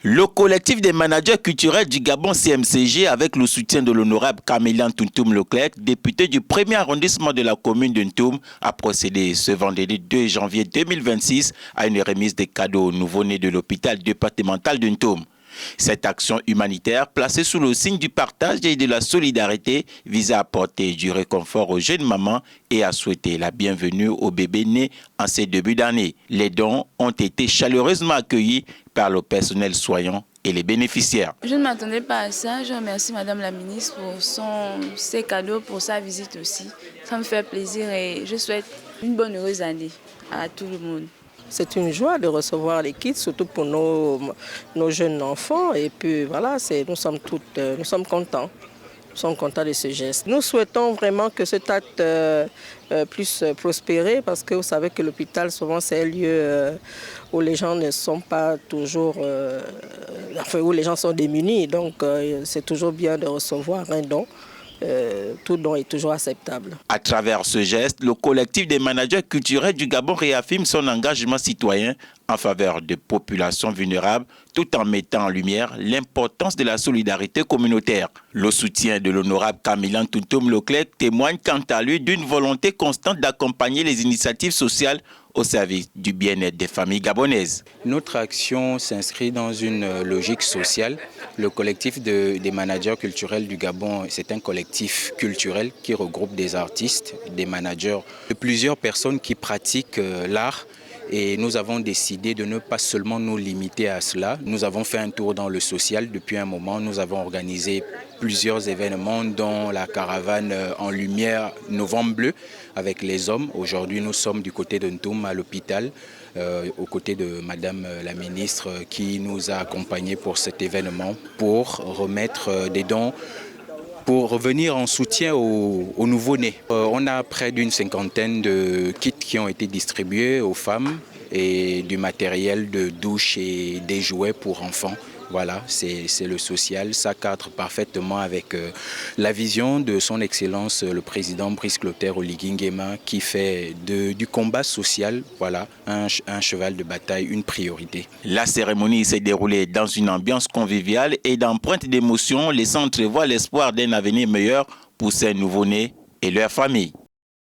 Le collectif des managers culturels du Gabon CMCG, avec le soutien de l'honorable Camélian Tountoum Leclerc, député du 1er arrondissement de la commune de Ntoum, a procédé ce vendredi 2 janvier 2026 à une remise des cadeaux nouveau-nés de l'hôpital départemental de Ntoum. Cette action humanitaire, placée sous le signe du partage et de la solidarité, vise à apporter du réconfort aux jeunes mamans et à souhaiter la bienvenue aux bébés nés en ces débuts d'année. Les dons ont été chaleureusement accueillis par le personnel soignant et les bénéficiaires. Je ne m'attendais pas à ça. Je remercie Madame la ministre pour ses cadeaux, pour sa visite aussi. Ça me fait plaisir et je souhaite une bonne heureuse année à tout le monde. C'est une joie de recevoir les kits, surtout pour nos jeunes enfants. Et puis voilà, nous sommes contents. Nous sommes contents de ce geste. Nous souhaitons vraiment que cet acte puisse prospérer parce que vous savez que l'hôpital, souvent, c'est un lieu où les gens ne sont pas toujours... où les gens sont démunis. Donc, c'est toujours bien de recevoir un don. Tout don est toujours acceptable. À travers ce geste, le collectif des managers culturels du Gabon réaffirme son engagement citoyen en faveur des populations vulnérables, tout en mettant en lumière l'importance de la solidarité communautaire. Le soutien de l'honorable Camélian Tountoum Leclerc témoigne quant à lui d'une volonté constante d'accompagner les initiatives sociales au service du bien-être des familles gabonaises. Notre action s'inscrit dans une logique sociale. Le collectif des managers culturels du Gabon, c'est un collectif culturel qui regroupe des artistes, des managers, de plusieurs personnes qui pratiquent l'art. Et nous avons décidé de ne pas seulement nous limiter à cela. Nous avons fait un tour dans le social depuis un moment. Nous avons organisé plusieurs événements dont la caravane en lumière Novembre Bleu avec les hommes. Aujourd'hui, nous sommes du côté de Ntoum à l'hôpital, aux côtés de Madame la ministre qui nous a accompagnés pour cet événement pour remettre des dons pour revenir en soutien aux nouveau-nés. On a près d'une 50aine de kits qui ont été distribués aux femmes et du matériel de douche et des jouets pour enfants. Voilà, c'est le social, ça cadre parfaitement avec la vision de son Excellence le Président Brice Clotaire Oligui Nguema qui fait du combat social, voilà, un cheval de bataille, une priorité. La cérémonie s'est déroulée dans une ambiance conviviale et d'empreinte d'émotion, laissant entrevoir l'espoir d'un avenir meilleur pour ces nouveau-nés et leurs familles.